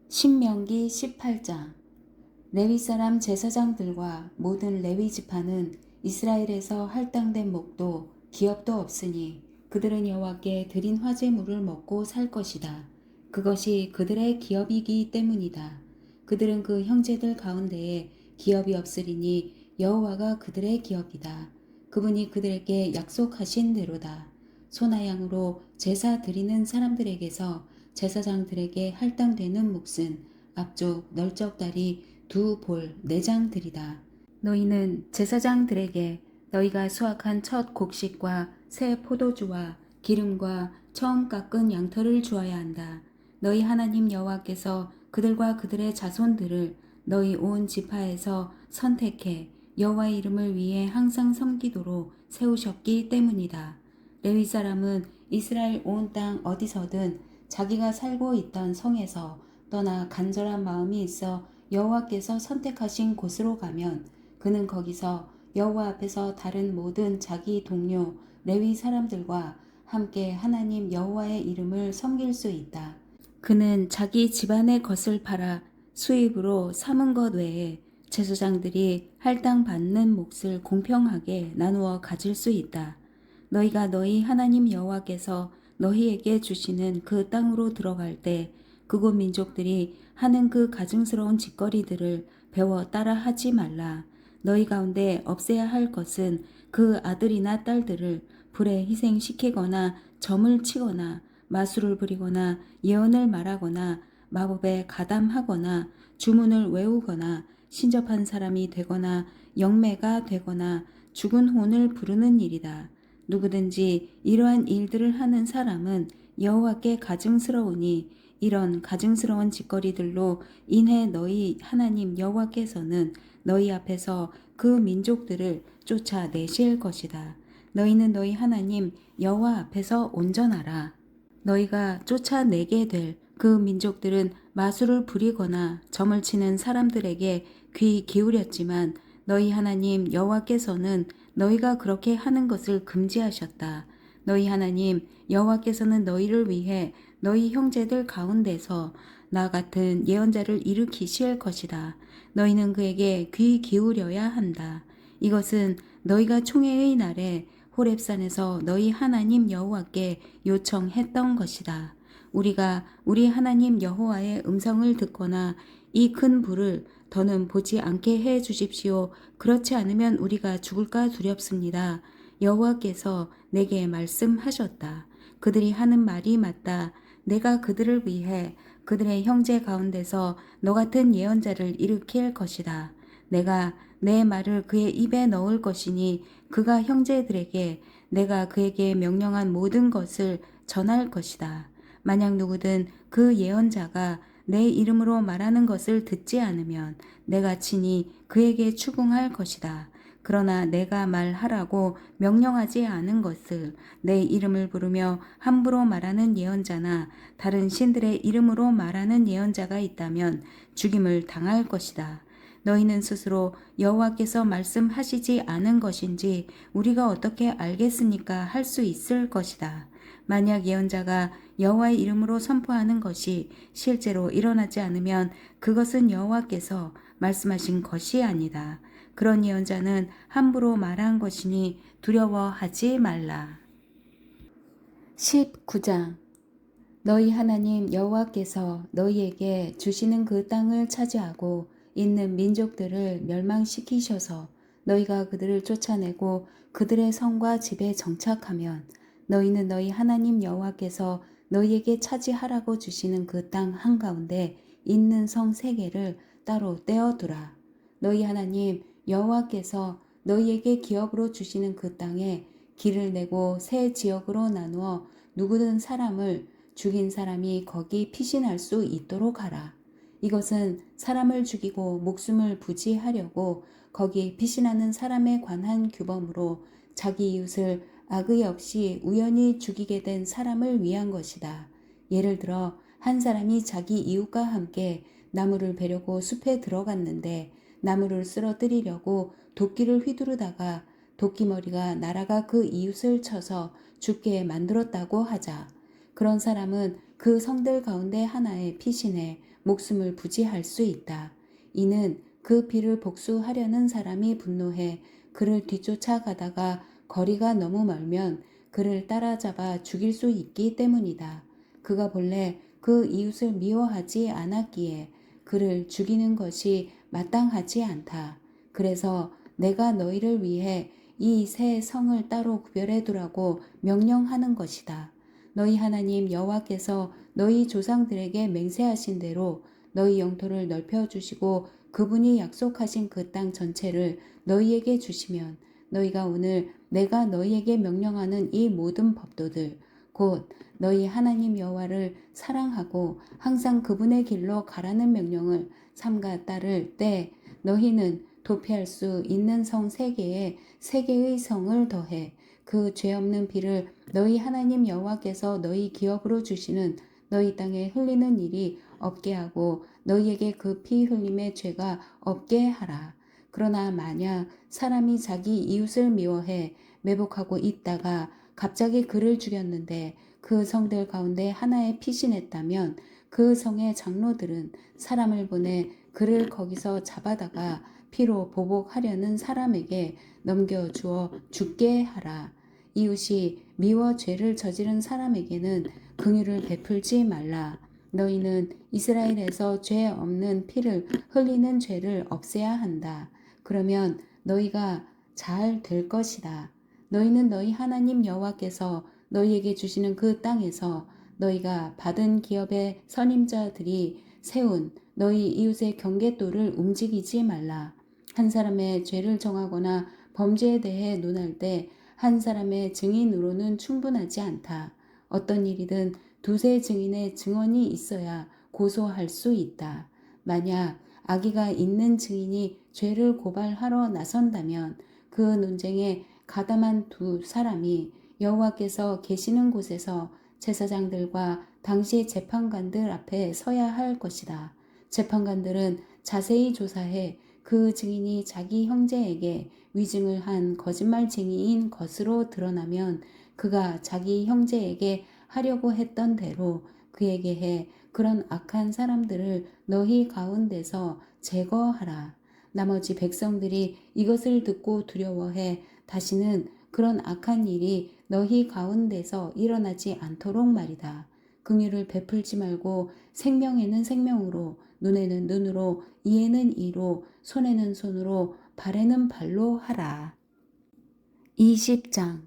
신명기 18장. 레위 사람 제사장들과 모든 레위 지파는 이스라엘에서 할당된 목도 기업도 없으니 그들은 여호와께 드린 화제물을 먹고 살 것이다. 그것이 그들의 기업이기 때문이다. 그들은 그 형제들 가운데에 기업이 없으리니 여호와가 그들의 기업이다. 그분이 그들에게 약속하신 대로다. 소나 양으로 제사 드리는 사람들에게서 제사장들에게 할당되는 몫은 앞쪽 널쩍다리 두 볼 내장들이다. 너희는 제사장들에게 너희가 수확한 첫 곡식과 새 포도주와 기름과 처음 깎은 양털을 주어야 한다. 너희 하나님 여호와께서 그들과 그들의 자손들을 너희 온 지파에서 선택해 여호와의 이름을 위해 항상 섬기도록 세우셨기 때문이다. 레위 사람은 이스라엘 온 땅 어디서든 자기가 살고 있던 성에서 떠나 간절한 마음이 있어 여호와께서 선택하신 곳으로 가면 그는 거기서 여호와 앞에서 다른 모든 자기 동료 레위 사람들과 함께 하나님 여호와의 이름을 섬길 수 있다. 그는 자기 집안의 것을 팔아 수입으로 삼은 것 외에 제사장들이 할당 받는 몫을 공평하게 나누어 가질 수 있다. 너희가 너희 하나님 여호와께서 너희에게 주시는 그 땅으로 들어갈 때 그곳 민족들이 하는 그 가증스러운 짓거리들을 배워 따라 하지 말라. 너희 가운데 없애야 할 것은 그 아들이나 딸들을 불에 희생시키거나 점을 치거나 마술을 부리거나 예언을 말하거나 마법에 가담하거나 주문을 외우거나 신접한 사람이 되거나 영매가 되거나 죽은 혼을 부르는 일이다. 누구든지 이러한 일들을 하는 사람은 여호와께 가증스러우니 이런 가증스러운 짓거리들로 인해 너희 하나님 여호와께서는 너희 앞에서 그 민족들을 쫓아내실 것이다. 너희는 너희 하나님 여호와 앞에서 온전하라. 너희가 쫓아내게 될 그 민족들은 마술을 부리거나 점을 치는 사람들에게 귀 기울였지만 너희 하나님 여호와께서는 너희가 그렇게 하는 것을 금지하셨다. 너희 하나님 여호와께서는 너희를 위해 너희 형제들 가운데서 나 같은 예언자를 일으키실 것이다. 너희는 그에게 귀 기울여야 한다. 이것은 너희가 총회의 날에 호렙산에서 너희 하나님 여호와께 요청했던 것이다. 우리가 우리 하나님 여호와의 음성을 듣거나 이 큰 불을 더는 보지 않게 해 주십시오. 그렇지 않으면 우리가 죽을까 두렵습니다. 여호와께서 내게 말씀하셨다. 그들이 하는 말이 맞다. 내가 그들을 위해 그들의 형제 가운데서 너 같은 예언자를 일으킬 것이다. 내가 내 말을 그의 입에 넣을 것이니 그가 형제들에게 내가 그에게 명령한 모든 것을 전할 것이다. 만약 누구든 그 예언자가 내 이름으로 말하는 것을 듣지 않으면 내가 친히 그에게 추궁할 것이다. 그러나 내가 말하라고 명령하지 않은 것을 내 이름을 부르며 함부로 말하는 예언자나 다른 신들의 이름으로 말하는 예언자가 있다면 죽임을 당할 것이다. 너희는 스스로 여호와께서 말씀하시지 않은 것인지 우리가 어떻게 알겠습니까? 할 수 있을 것이다. 만약 예언자가 여호와의 이름으로 선포하는 것이 실제로 일어나지 않으면 그것은 여호와께서 말씀하신 것이 아니다. 그런 예언자는 함부로 말한 것이니 두려워하지 말라. 19장. 너희 하나님 여호와께서 너희에게 주시는 그 땅을 차지하고 있는 민족들을 멸망시키셔서 너희가 그들을 쫓아내고 그들의 성과 집에 정착하면 너희는 너희 하나님 여호와께서 너희에게 차지하라고 주시는 그 땅 한가운데 있는 성 3개를 따로 떼어두라. 너희 하나님 여호와께서 너희에게 기업으로 주시는 그 땅에 길을 내고 세 지역으로 나누어 누구든 사람을 죽인 사람이 거기 피신할 수 있도록 하라. 이것은 사람을 죽이고 목숨을 부지하려고 거기 피신하는 사람에 관한 규범으로 자기 이웃을 악의 없이 우연히 죽이게 된 사람을 위한 것이다. 예를 들어 한 사람이 자기 이웃과 함께 나무를 베려고 숲에 들어갔는데 나무를 쓰러뜨리려고 도끼를 휘두르다가 도끼머리가 날아가 그 이웃을 쳐서 죽게 만들었다고 하자. 그런 사람은 그 성들 가운데 하나에 피신해 목숨을 부지할 수 있다. 이는 그 피를 복수하려는 사람이 분노해 그를 뒤쫓아가다가 거리가 너무 멀면 그를 따라잡아 죽일 수 있기 때문이다. 그가 본래 그 이웃을 미워하지 않았기에 그를 죽이는 것이 마땅하지 않다. 그래서 내가 너희를 위해 이 세 성을 따로 구별해 두라고 명령하는 것이다. 너희 하나님 여호와께서 너희 조상들에게 맹세하신 대로 너희 영토를 넓혀주시고 그분이 약속하신 그 땅 전체를 너희에게 주시면 너희가 오늘 내가 너희에게 명령하는 이 모든 법도들 곧 너희 하나님 여호와를 사랑하고 항상 그분의 길로 가라는 명령을 삼가 따를 때 너희는 도피할 수 있는 성 세 개에 세 개의 성을 더해 그 죄 없는 피를 너희 하나님 여호와께서 너희 기업으로 주시는 너희 땅에 흘리는 일이 없게 하고 너희에게 그 피 흘림의 죄가 없게 하라. 그러나 만약 사람이 자기 이웃을 미워해 매복하고 있다가 갑자기 그를 죽였는데 그 성들 가운데 하나에 피신했다면 그 성의 장로들은 사람을 보내 그를 거기서 잡아다가 피로 보복하려는 사람에게 넘겨주어 죽게 하라. 이웃이 미워 죄를 저지른 사람에게는 긍휼을 베풀지 말라. 너희는 이스라엘에서 죄 없는 피를 흘리는 죄를 없애야 한다. 그러면 너희가 잘 될 것이다. 너희는 너희 하나님 여호와께서 너희에게 주시는 그 땅에서 너희가 받은 기업의 선임자들이 세운 너희 이웃의 경계도를 움직이지 말라. 한 사람의 죄를 정하거나 범죄에 대해 논할 때 한 사람의 증인으로는 충분하지 않다. 어떤 일이든 두세 증인의 증언이 있어야 고소할 수 있다. 만약 악의가 있는 증인이 죄를 고발하러 나선다면 그 논쟁에 가담한 두 사람이 여호와께서 계시는 곳에서 제사장들과 당시 재판관들 앞에 서야 할 것이다. 재판관들은 자세히 조사해 그 증인이 자기 형제에게 위증을 한 거짓말쟁이인 것으로 드러나면 그가 자기 형제에게 하려고 했던 대로 그에게 해 그런 악한 사람들을 너희 가운데서 제거하라. 나머지 백성들이 이것을 듣고 두려워해 다시는 그런 악한 일이 너희 가운데서 일어나지 않도록 말이다. 긍휼을 베풀지 말고 생명에는 생명으로 눈에는 눈으로 이에는 이로 손에는 손으로 발에는 발로 하라. 20장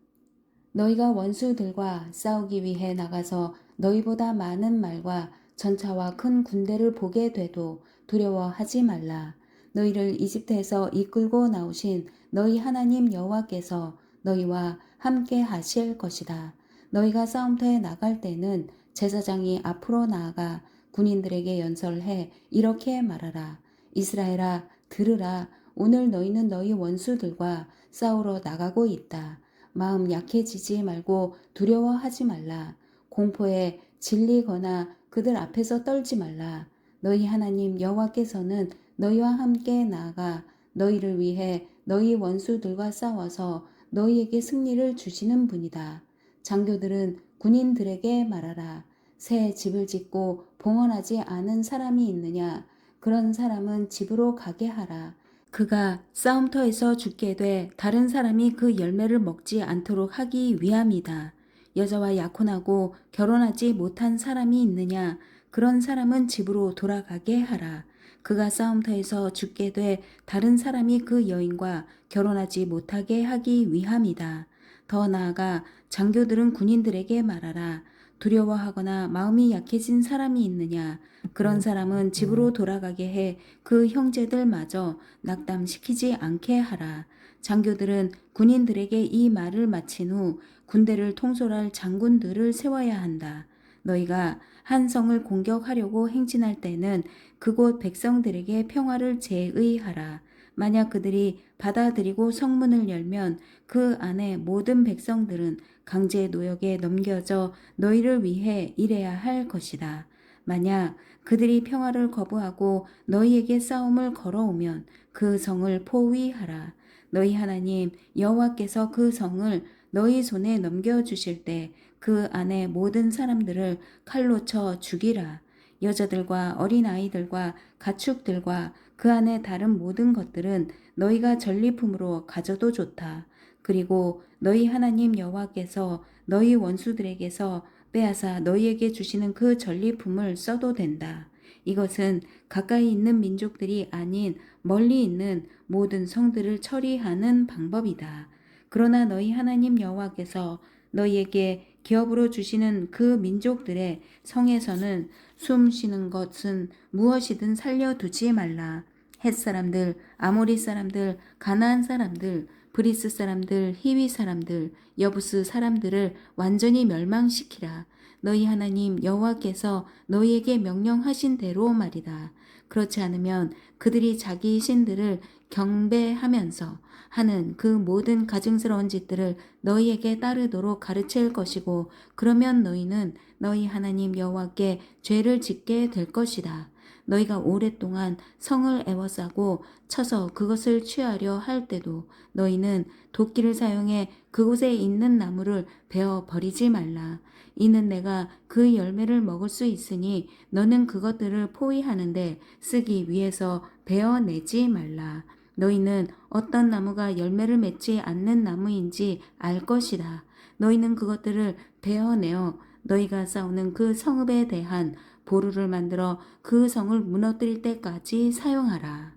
너희가 원수들과 싸우기 위해 나가서 너희보다 많은 말과 전차와 큰 군대를 보게 돼도 두려워하지 말라. 너희를 이집트에서 이끌고 나오신 너희 하나님 여호와께서 너희와 함께 하실 것이다. 너희가 싸움터에 나갈 때는 제사장이 앞으로 나아가 군인들에게 연설해 이렇게 말하라. 이스라엘아 들으라. 오늘 너희는 너희 원수들과 싸우러 나가고 있다. 마음 약해지지 말고 두려워하지 말라. 공포에 질리거나 그들 앞에서 떨지 말라. 너희 하나님 여호와께서는 너희와 함께 나아가 너희를 위해 너희 원수들과 싸워서 너희에게 승리를 주시는 분이다. 장교들은 군인들에게 말하라. 새 집을 짓고 봉헌하지 않은 사람이 있느냐? 그런 사람은 집으로 가게 하라. 그가 싸움터에서 죽게 돼 다른 사람이 그 열매를 먹지 않도록 하기 위함이다. 여자와 약혼하고 결혼하지 못한 사람이 있느냐? 그런 사람은 집으로 돌아가게 하라. 그가 싸움터에서 죽게 돼 다른 사람이 그 여인과 결혼하지 못하게 하기 위함이다. 더 나아가 장교들은 군인들에게 말하라. 두려워하거나 마음이 약해진 사람이 있느냐? 그런 사람은 집으로 돌아가게 해 그 형제들마저 낙담시키지 않게 하라. 장교들은 군인들에게 이 말을 마친 후 군대를 통솔할 장군들을 세워야 한다. 너희가 한 성을 공격하려고 행진할 때는 그곳 백성들에게 평화를 제의하라. 만약 그들이 받아들이고 성문을 열면 그 안에 모든 백성들은 강제 노역에 넘겨져 너희를 위해 일해야 할 것이다. 만약 그들이 평화를 거부하고 너희에게 싸움을 걸어오면 그 성을 포위하라. 너희 하나님 여호와께서 그 성을 너희 손에 넘겨주실 때 그 안에 모든 사람들을 칼로 쳐 죽이라. 여자들과 어린아이들과 가축들과 그 안에 다른 모든 것들은 너희가 전리품으로 가져도 좋다. 그리고 너희 하나님 여호와께서 너희 원수들에게서 빼앗아 너희에게 주시는 그 전리품을 써도 된다. 이것은 가까이 있는 민족들이 아닌 멀리 있는 모든 성들을 처리하는 방법이다. 그러나 너희 하나님 여호와께서 너희에게 기업으로 주시는 그 민족들의 성에서는 숨 쉬는 것은 무엇이든 살려두지 말라. 헷 사람들, 아모리 사람들, 가나안 사람들, 브리스 사람들, 히위 사람들, 여부스 사람들을 완전히 멸망시키라. 너희 하나님 여호와께서 너희에게 명령하신 대로 말이다. 그렇지 않으면 그들이 자기 신들을 경배하면서 하는 그 모든 가증스러운 짓들을 너희에게 따르도록 가르칠 것이고, 그러면 너희는 너희 하나님 여호와께 죄를 짓게 될 것이다. 너희가 오랫동안 성을 애워싸고 쳐서 그것을 취하려 할 때도 너희는 도끼를 사용해 그곳에 있는 나무를 베어 버리지 말라. 이는 내가 그 열매를 먹을 수 있으니 너는 그것들을 포위하는데 쓰기 위해서 베어내지 말라. 너희는 어떤 나무가 열매를 맺지 않는 나무인지 알 것이다. 너희는 그것들을 베어내어 너희가 싸우는 그 성읍에 대한 보루를 만들어 그 성을 무너뜨릴 때까지 사용하라.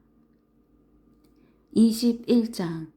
21장.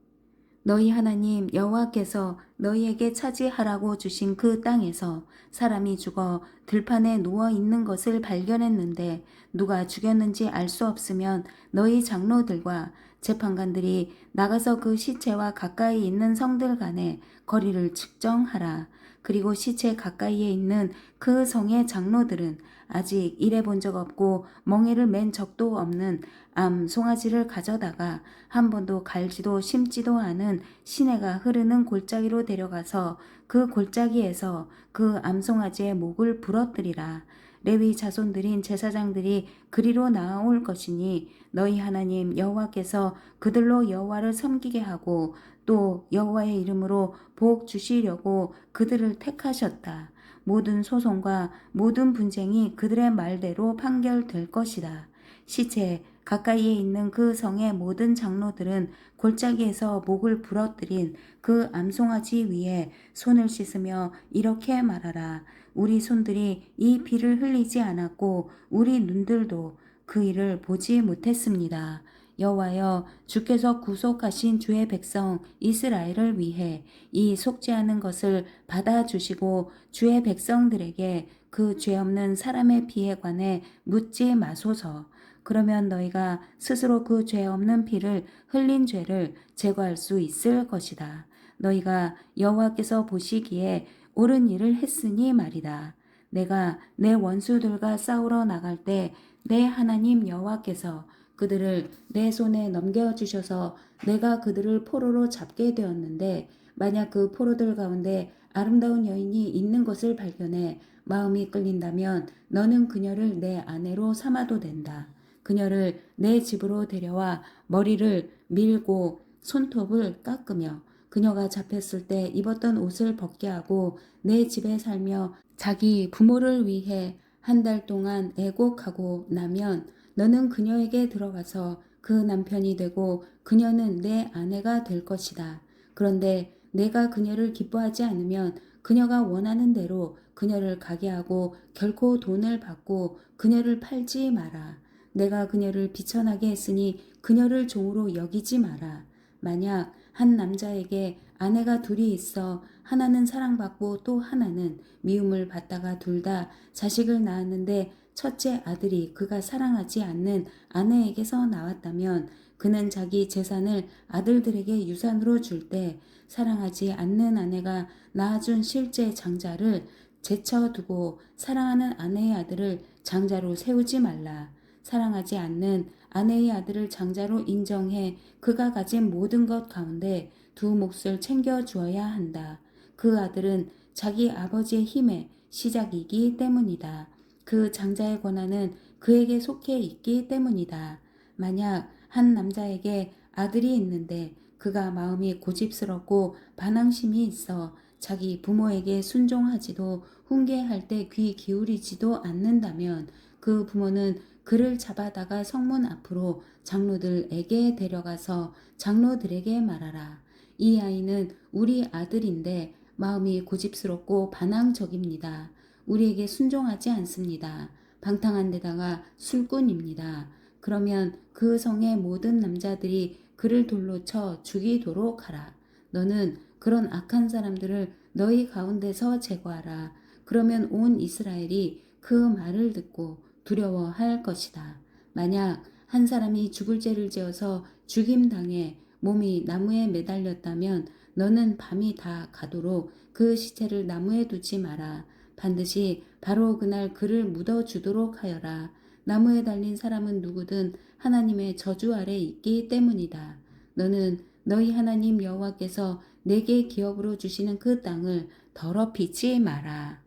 너희 하나님 여호와께서 너희에게 차지하라고 주신 그 땅에서 사람이 죽어 들판에 누워 있는 것을 발견했는데 누가 죽였는지 알 수 없으면 너희 장로들과 재판관들이 나가서 그 시체와 가까이 있는 성들 간의 거리를 측정하라. 그리고 시체 가까이에 있는 그 성의 장로들은 아직 일해본 적 없고 멍에를 맨 적도 없는 암 송아지를 가져다가 한 번도 갈지도 심지도 않은 시내가 흐르는 골짜기로 데려가서 그 골짜기에서 그 암송아지의 목을 부러뜨리라. 레위 자손들인 제사장들이 그리로 나아올 것이니 너희 하나님 여호와께서 그들로 여호와를 섬기게 하고 또 여호와의 이름으로 복 주시려고 그들을 택하셨다. 모든 소송과 모든 분쟁이 그들의 말대로 판결될 것이다. 시체 가까이에 있는 그 성의 모든 장로들은 골짜기에서 목을 부러뜨린 그 암송아지 위에 손을 씻으며 이렇게 말하라. 우리 손들이 이 피를 흘리지 않았고 우리 눈들도 그 일을 보지 못했습니다. 여호와여, 주께서 구속하신 주의 백성 이스라엘을 위해 이 속죄하는 것을 받아주시고 주의 백성들에게 그 죄 없는 사람의 피에 관해 묻지 마소서. 그러면 너희가 스스로 그 죄 없는 피를 흘린 죄를 제거할 수 있을 것이다. 너희가 여호와께서 보시기에 옳은 일을 했으니 말이다. 내가 내 원수들과 싸우러 나갈 때 내 하나님 여호와께서 그들을 내 손에 넘겨주셔서 내가 그들을 포로로 잡게 되었는데, 만약 그 포로들 가운데 아름다운 여인이 있는 것을 발견해 마음이 끌린다면 너는 그녀를 내 아내로 삼아도 된다. 그녀를 내 집으로 데려와 머리를 밀고 손톱을 깎으며 그녀가 잡혔을 때 입었던 옷을 벗게 하고 내 집에 살며 자기 부모를 위해 한 달 동안 애곡하고 나면 너는 그녀에게 들어가서 그 남편이 되고 그녀는 내 아내가 될 것이다. 그런데 내가 그녀를 기뻐하지 않으면 그녀가 원하는 대로 그녀를 가게 하고 결코 돈을 받고 그녀를 팔지 마라. 내가 그녀를 비천하게 했으니 그녀를 종으로 여기지 마라. 만약 한 남자에게 아내가 둘이 있어 하나는 사랑받고 또 하나는 미움을 받다가 둘 다 자식을 낳았는데 첫째 아들이 그가 사랑하지 않는 아내에게서 나왔다면 그는 자기 재산을 아들들에게 유산으로 줄 때 사랑하지 않는 아내가 낳아준 실제 장자를 제쳐두고 사랑하는 아내의 아들을 장자로 세우지 말라. 사랑하지 않는 아내의 아들을 장자로 인정해 그가 가진 모든 것 가운데 두 몫을 챙겨 주어야 한다. 그 아들은 자기 아버지의 힘의 시작이기 때문이다. 그 장자의 권한은 그에게 속해 있기 때문이다. 만약 한 남자에게 아들이 있는데 그가 마음이 고집스럽고 반항심이 있어 자기 부모에게 순종하지도 훈계할 때 귀 기울이지도 않는다면 그 부모는 그를 잡아다가 성문 앞으로 장로들에게 데려가서 장로들에게 말하라. 이 아이는 우리 아들인데 마음이 고집스럽고 반항적입니다. 우리에게 순종하지 않습니다. 방탕한 데다가 술꾼입니다. 그러면 그 성의 모든 남자들이 그를 돌로 쳐 죽이도록 하라. 너는 그런 악한 사람들을 너희 가운데서 제거하라. 그러면 온 이스라엘이 그 말을 듣고 두려워할 것이다. 만약 한 사람이 죽을 죄를 지어서 죽임당해 몸이 나무에 매달렸다면 너는 밤이 다 가도록 그 시체를 나무에 두지 마라. 반드시 바로 그날 그를 묻어주도록 하여라. 나무에 달린 사람은 누구든 하나님의 저주 아래 있기 때문이다. 너는 너희 하나님 여호와께서 내게 기업으로 주시는 그 땅을 더럽히지 마라.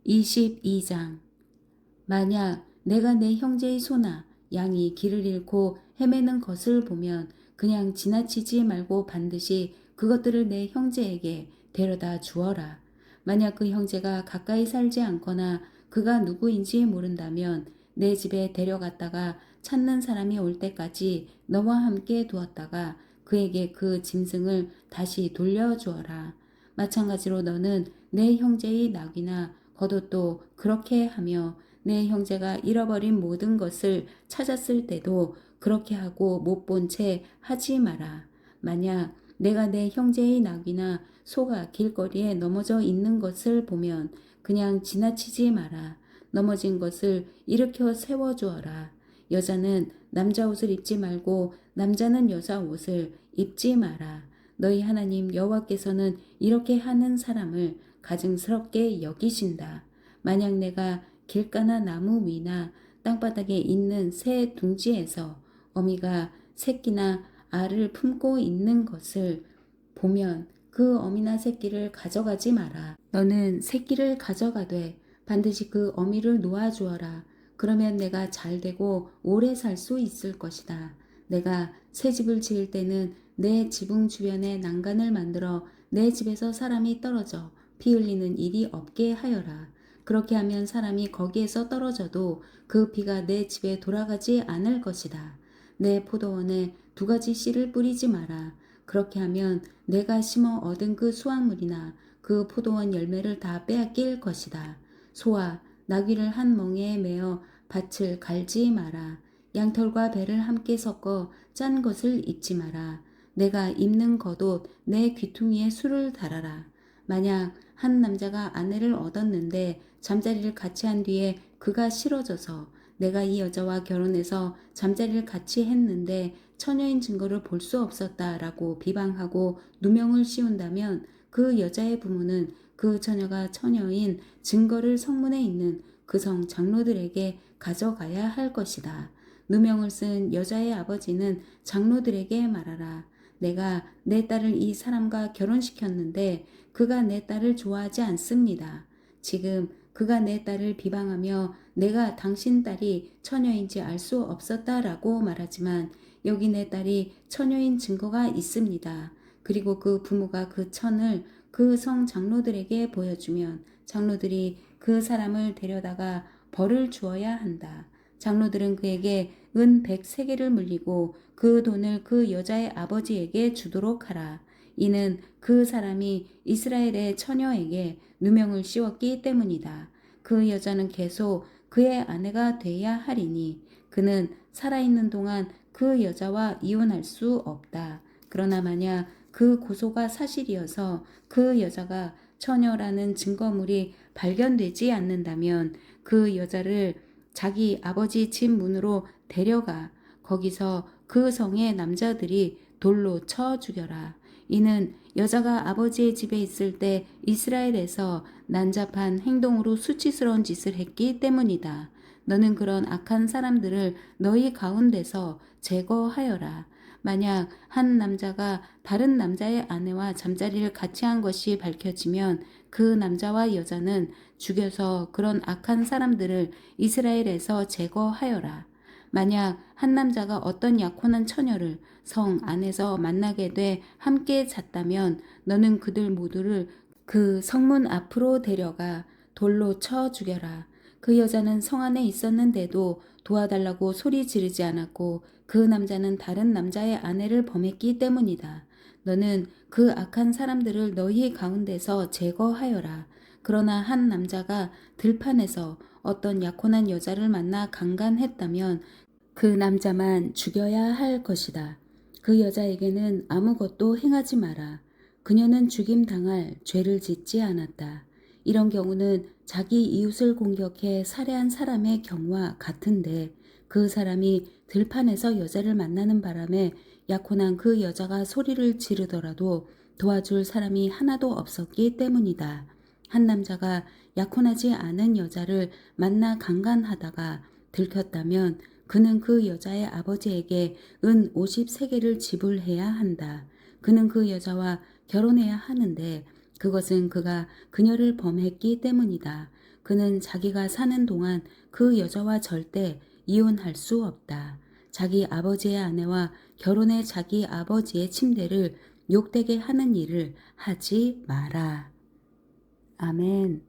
22장. 만약 내가 내 형제의 소나 양이 길을 잃고 헤매는 것을 보면 그냥 지나치지 말고 반드시 그것들을 내 형제에게 데려다 주어라. 만약 그 형제가 가까이 살지 않거나 그가 누구인지 모른다면 내 집에 데려갔다가 찾는 사람이 올 때까지 너와 함께 두었다가 그에게 그 짐승을 다시 돌려주어라. 마찬가지로 너는 내 형제의 낙이나 겉옷도 그렇게 하며 내 형제가 잃어버린 모든 것을 찾았을 때도 그렇게 하고 못 본 채 하지 마라. 만약 내가 내 형제의 낙이나 소가 길거리에 넘어져 있는 것을 보면 그냥 지나치지 마라. 넘어진 것을 일으켜 세워주어라. 여자는 남자 옷을 입지 말고 남자는 여자 옷을 입지 마라. 너희 하나님 여호와께서는 이렇게 하는 사람을 가증스럽게 여기신다. 만약 내가 길가나 나무 위나 땅바닥에 있는 새 둥지에서 어미가 새끼나 알을 품고 있는 것을 보면 그 어미나 새끼를 가져가지 마라. 너는 새끼를 가져가되 반드시 그 어미를 놓아주어라. 그러면 내가 잘되고 오래 살 수 있을 것이다. 내가 새 집을 지을 때는 내 지붕 주변에 난간을 만들어 내 집에서 사람이 떨어져 피 흘리는 일이 없게 하여라. 그렇게 하면 사람이 거기에서 떨어져도 그 피가 내 집에 돌아가지 않을 것이다. 내 포도원에 2가지 씨를 뿌리지 마라. 그렇게 하면 내가 심어 얻은 그 수확물이나 그 포도원 열매를 다 빼앗길 것이다. 소와 나귀를 한 멍에에 매어 밭을 갈지 마라. 양털과 배를 함께 섞어 짠 것을 입지 마라. 내가 입는 겉옷 내 귀퉁이에 술을 달아라. 만약 한 남자가 아내를 얻었는데 잠자리를 같이 한 뒤에 그가 싫어져서 내가 이 여자와 결혼해서 잠자리를 같이 했는데 처녀인 증거를 볼 수 없었다라고 비방하고 누명을 씌운다면 그 여자의 부모는 그 처녀가 처녀인 증거를 성문에 있는 그 성 장로들에게 가져가야 할 것이다. 누명을 쓴 여자의 아버지는 장로들에게 말하라. 내가 내 딸을 이 사람과 결혼시켰는데 그가 내 딸을 좋아하지 않습니다. 지금 그가 내 딸을 비방하며 내가 당신 딸이 처녀인지 알 수 없었다라고 말하지만 여기 내 딸이 처녀인 증거가 있습니다. 그리고 그 부모가 그 천을 그 성 장로들에게 보여주면 장로들이 그 사람을 데려다가 벌을 주어야 한다. 장로들은 그에게 은 100세겔을 물리고 그 돈을 그 여자의 아버지에게 주도록 하라. 이는 그 사람이 이스라엘의 처녀에게 누명을 씌웠기 때문이다. 그 여자는 계속 그의 아내가 돼야 하리니 그는 살아있는 동안 그 여자와 이혼할 수 없다. 그러나 만약 그 고소가 사실이어서 그 여자가 처녀라는 증거물이 발견되지 않는다면 그 여자를 자기 아버지 집 문으로 데려가 거기서 그 성의 남자들이 돌로 쳐 죽여라. 이는 여자가 아버지의 집에 있을 때 이스라엘에서 난잡한 행동으로 수치스러운 짓을 했기 때문이다. 너는 그런 악한 사람들을 너희 가운데서 제거하여라. 만약 한 남자가 다른 남자의 아내와 잠자리를 같이 한 것이 밝혀지면 그 남자와 여자는 죽여서 그런 악한 사람들을 이스라엘에서 제거하여라. 만약 한 남자가 어떤 약혼한 처녀를 성 안에서 만나게 돼 함께 잤다면 너는 그들 모두를 그 성문 앞으로 데려가 돌로 쳐 죽여라. 그 여자는 성 안에 있었는데도 도와달라고 소리 지르지 않았고 그 남자는 다른 남자의 아내를 범했기 때문이다. 너는 그 악한 사람들을 너희 가운데서 제거하여라. 그러나 한 남자가 들판에서 어떤 약혼한 여자를 만나 강간했다면 그 남자만 죽여야 할 것이다. 그 여자에게는 아무것도 행하지 마라. 그녀는 죽임당할 죄를 짓지 않았다. 이런 경우는 자기 이웃을 공격해 살해한 사람의 경우와 같은데 그 사람이 들판에서 여자를 만나는 바람에 약혼한 그 여자가 소리를 지르더라도 도와줄 사람이 하나도 없었기 때문이다. 한 남자가 약혼하지 않은 여자를 만나 강간하다가 들켰다면 그는 그 여자의 아버지에게 은 50세겔을 지불해야 한다. 그는 그 여자와 결혼해야 하는데 그것은 그가 그녀를 범했기 때문이다. 그는 자기가 사는 동안 그 여자와 절대 이혼할 수 없다. 자기 아버지의 아내와 결혼해 자기 아버지의 침대를 욕되게 하는 일을 하지 마라. 아멘.